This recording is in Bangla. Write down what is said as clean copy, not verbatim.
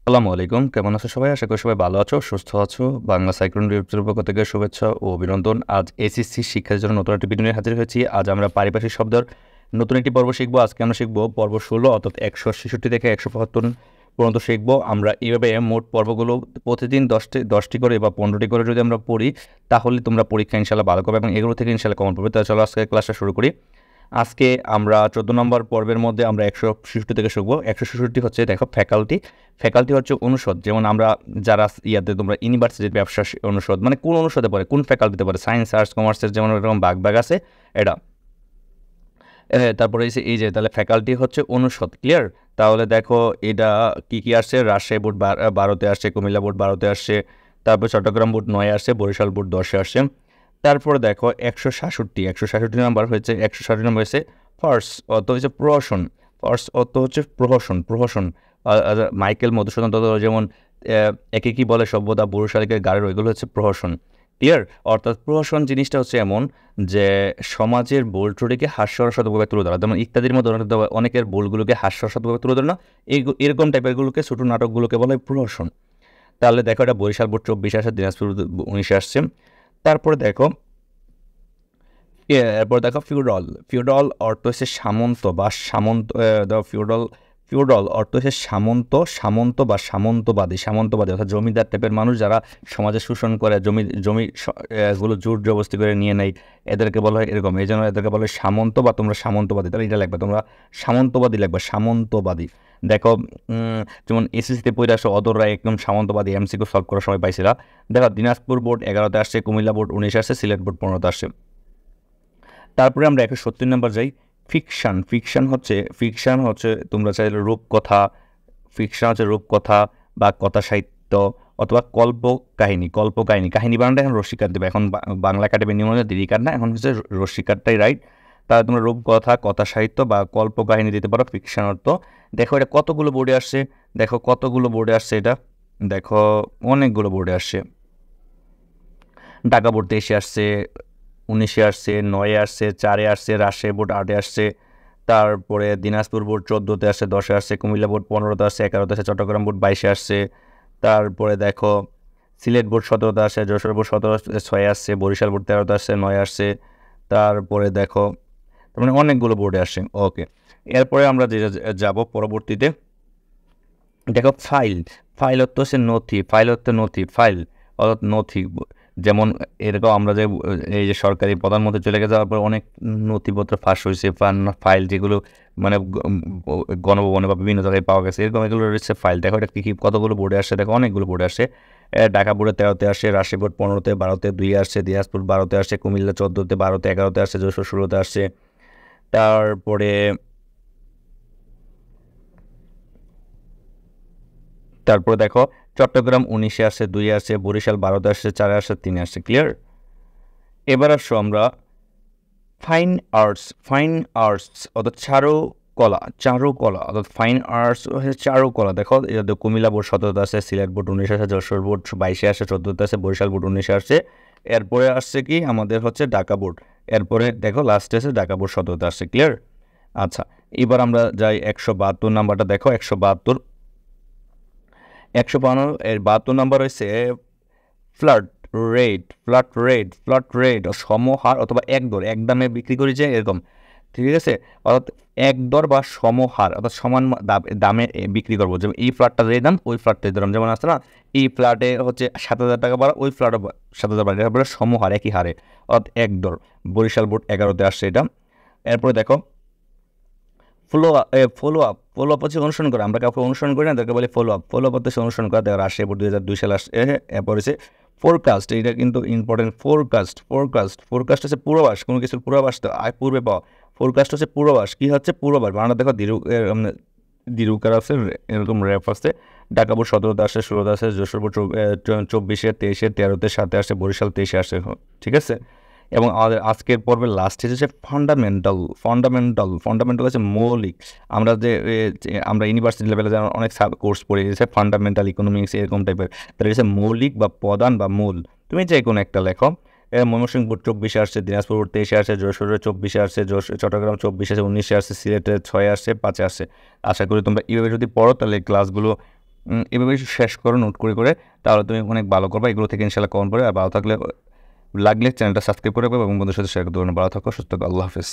আসসালামু আলাইকুম। কেমন আছো সবাই? আশা করি সবাই ভালো আছো, সুস্থ আছো। বাংলা সাইক্লোন রিপোর্টের পক্ষ থেকে শুভেচ্ছা ও অভিনন্দন। আজ এসএসসি শিক্ষার জন্য নতুন একটি ভিডিও নিয়ে হাজির হয়েছি। আজ আমরা পারিভাষিক শব্দের নতুন একটি পর্ব শিখবো। আজকে আমরা শিখবো পর্ব ১৬ অর্থাৎ ১৬৬ থেকে ১৭৫ পর্যন্ত শিখবো। আমরা এইভাবে মোট পর্বগুলো প্রতিদিন ১০টি করে বা ১৫টি করে যদি আমরা পড়ি, তাহলে তোমরা পরীক্ষা ইনশাআল্লাহ ভালো করবে এবং এগুলো থেকে ইনশাআল্লাহ কমন পাবে। তাহলে চলো আজকে ক্লাসটা শুরু করি। আজকে আমরা ১৪ নম্বর পর্বের মধ্যে আমরা ১৬৬ থেকে শিখবো। ১৬৬ হচ্ছে দেখো ফ্যাকাল্টি। ফ্যাকাল্টি হচ্ছে অনুষদ। যেমন আমরা যারা তোমরা ইউনিভার্সিটির ব্যবসা অনুষদ মানে কোন অনুষদে পড়ে, কোন ফ্যাকাল্টিতে পড়ে, সায়েন্স, আর্টস, কমার্সের যেমন এরকম ভাগ আছে এটা। তারপরে এই যে তাহলে ফ্যাকাল্টি হচ্ছে অনুষদ। ক্লিয়ার? তাহলে দেখো এটা কি আসছে, রাজশাহী বোর্ড ১২তে আসছে, কুমিল্লা বোর্ড ১২তে আসছে, তারপর চট্টগ্রাম বোর্ড ৯ আসছে, বরিশাল বোর্ড ১০-এ আসছে। তারপরে দেখো ১৬৬ নাম্বার হয়েছে, ১৬৬ নাম্বার হয়েছে ফার্স্ট অর্থ হচ্ছে প্রহসন। ফার্স্ট অর্থ হচ্ছে প্রহসন। মাইকেল মধুসূদন দত্ত যেমন একে কি বলে সভ্যতা, বরিশালিকের গাড়ির, ওইগুলো হচ্ছে প্রহসন। ক্লিয়ার? অর্থাৎ প্রহসন জিনিসটা হচ্ছে এমন যে সমাজের বোল ত্রুটিকে হাস্যরসাত্মকভাবে তুলে ধরা, যেমন ইত্যাদির মধ্যে অনেকের বোলগুলোকে হাস্যরসাত্মকভাবে তুলে ধরে না, এরকম টাইপেরগুলোকে ছোটো নাটকগুলোকে বলে প্রহসন। তাহলে দেখো এটা বরিশাল বোর্ড ২৪ আসছে, দিনাজপুর ১৯ আসছে। তারপরে দেখো এরপর দেখো ফিউডাল অর্থ হচ্ছে সামন্ত বা সামন্ত। ফিউডাল অর্থ হচ্ছে সামন্ত বা সামন্তবাদী অর্থাৎ জমিদার টাইপের মানুষ যারা সমাজে শোষণ করে, জমি গুলো জোর জবরদস্তি করে নিয়ে নেয়, এদেরকে বলা হয় এরকম। এই জন্য এদেরকে বলা হয় সামন্ত বা তোমরা সামন্তবাদী। তাহলে এটা লাগবে, তোমরা সামন্তবাদী লাগবে, সামন্তবাদী। দেখো যেমন এসএসসিতে পড়ে আসো অদর রায় একদম সামন্তবাদী, এমসিকিউ সলভ করার সময় পাইছিলা। দেখো দিনাজপুর বোর্ড ১১তে আসছে, কুমিল্লা বোর্ড ১৯ আসছে, সিলেট বোর্ড ১৫তে আসছে। তারপরে আমরা ১৭০ নম্বর যাই। ফিকশন হচ্ছে তোমরা চাইলে রূপকথা। ফিকশন হচ্ছে রূপকথা বা কথা সাহিত্য অথবা কল্পকাহিনী। কাহিনী বানানটা এখন রশ্মিকার দেবে, এখন বাংলা একাডেমি নিয়ম অনুযায়ী দিদি কার না, এখন হচ্ছে রশ্মিকারটাই রাইট। তাহলে তোমরা রূপকথা, কথা সাহিত্য বা কল্পকাহিনী দিতে পারো ফিকশন অর্থ। দেখো এটা কতগুলো বোর্ডে আসছে, এটা দেখো অনেকগুলো বোর্ডে আসছে। ঢাকা বোর্ড ২৩-এ আসছে, ১৯-এ আসছে, ৯-এ আসছে, ৪-এ আসছে, রাজশাহী বোর্ড ৮-এ আসছে, তারপরে দিনাজপুর বোর্ড ১৪তে আসছে, 10-এ আসছে, কুমিল্লা বোর্ড 15তে আসছে, 11তে আসছে, চট্টগ্রাম বোর্ড 22-এ আসছে। তারপরে দেখো সিলেট বোর্ড 17তে আসছে, যশোর বোর্ড 6-এ আসছে, বরিশাল বোর্ড 13তে আসছে, 9-এ আসছে। তারপরে দেখো তার মানে অনেকগুলো বোর্ডে আসছে। ওকে, এরপরে আমরা যে যাব পরবর্তীতে। দেখো ফাইল অর্থ হচ্ছে নথি। ফাইল অর্থাৎ নথি। যেমন এরকম আমরা যে এই যে সরকারি প্রধানমন্ত্রী চলে যাওয়ার পর অনেক নথিপত্র ফাঁস হয়েছে, ফাইল যেগুলো মানে গণভবনে বা বিভিন্ন জায়গায় পাওয়া গেছে, এরকম এগুলো রয়েছে ফাইল। দেখো এটা কী কতগুলো বোর্ডে আসছে, দেখো অনেকগুলো বোর্ডে আসছে। ঢাকা বোর্ডে 13তে আসছে, রাজশাহী বোর্ড 15তে, 12তে 2 আসছে, দিনাজপুর 12তে আসছে, কুমিল্লা 14তে, 12তে, 11তে আসছে, যশোর 16তে আসছে। তারপরে দেখো চট্টগ্রাম 19-এ আসছে, 2-এ আসছে, বরিশাল 12তে আসছে, 4-এ আসছে, 3-এ আসছে। ক্লিয়ার? এবার আসছো আমরা ফাইন আর্টস অর্থাৎ চারুকলা অর্থাৎ ফাইন আর্টস হচ্ছে চারুকলা। দেখো এটা কুমিল্লা বোর্ড 17তে আসছে, সিলেট বোর্ড 19-এ আসে, যশোর বোর্ড 22-এ আসে, 14তে আসে, বরিশাল বোর্ড 19-এ আসছে। এরপরে আসছে কি আমাদের হচ্ছে ঢাকা বোর্ড। এরপরে দেখো লাস্টে আসে ঢাকা বোর্ড 17তে আসছে। ক্লিয়ার? আচ্ছা, এবার আমরা যাই 172 নাম্বারটা। দেখো 172 নাম্বার হয়েছে ফ্ল্যাট রেট সমহার অথবা এক দামে বিক্রি করি যে এরকম। ঠিক আছে? অর্থাৎ এক দর বা সমহার অর্থাৎ সমান দামে বিক্রি করবো। যেমন এই ফ্ল্যাটটা যে দাম, ওই ফ্ল্যাটটা দাম। যেমন আসছে না, এই ফ্ল্যাটে হচ্ছে 7,000 টাকা বাড়া, ওই ফ্ল্যাটে 7,000 বাড়া, এটা সমহার, একই হারে অর্থাৎ এক দর। বরিশাল বোর্ড 11তে আসছে এটা। এরপরে দেখো ফলো আপ হচ্ছে অনুসরণ করা। আমরা কাউকে অনুসরণ করি না, তাদেরকে বলে ফলো আপ হচ্ছে অনুসরণ করা। দেখো রাজশাহী বোর্ড 2002 সালে আসছে। এরপর হচ্ছে ফোরকাস্ট, এটা কিন্তু ইম্পর্টেন্ট। ফোরকাস্ট হচ্ছে পূর্বাভাস, কোনো কিছুর পূর্বাভাস তো পূর্বে পাওয়া। ফোরকাস্ট হচ্ছে পূর্বাভাস। কী হচ্ছে পূর্বাভাস? বাংলা দেখো দীর্ঘকার আছে, এরকম র্যাপ আছে। ঢাকা বোর্ড 17তে আসে, 16তে আসে, যশোর বোর্ড 24-এ, 23-এ, 13তে, 7-এ আসে, বরিশাল 23-এ আসে। ঠিক আছে? এবং আমাদের আজকের পর্বের লাস্ট হচ্ছে ফান্ডামেন্টাল হচ্ছে মৌলিক। আমরা ইউনিভার্সিটি লেভেলে যেমন অনেক সাব কোর্স পড়ে গেছে, ফান্ডামেন্টাল ইকোনমিক্স এরকম টাইপের। তাহলে হচ্ছে মৌলিক বা প্রধান বা মূল। তুমি যে কোনো একটা লেখো। ময়মনসিংহ বোর্ড 24-এ আসছে, দিনাজপুর বোর্ড 23-এ আসছে, যশোরে 24-এ আসছে, চট্টগ্রাম 24-এ আসছে, 19-এ আসছে, সিলেটে 6-এ আসছে, 5-এ আসছে। আশা করি তোমরা এইভাবে যদি পড়ো তাহলে ক্লাসগুলো এভাবে শেষ করো নোট করে তাহলে তুমি অনেক ভালো করবে। এগুলো থেকে ইনশাল্লাহ কমন পড়ে। আর ভালো থাকলে লাগলে চ্যানেলটা সাবস্ক্রাইব করে রাখবে এবং বন্ধুদের সাথে শেয়ার করতে পারো। ভালো থাকো, সুস্থ থাকো, আল্লাহ হাফেজ।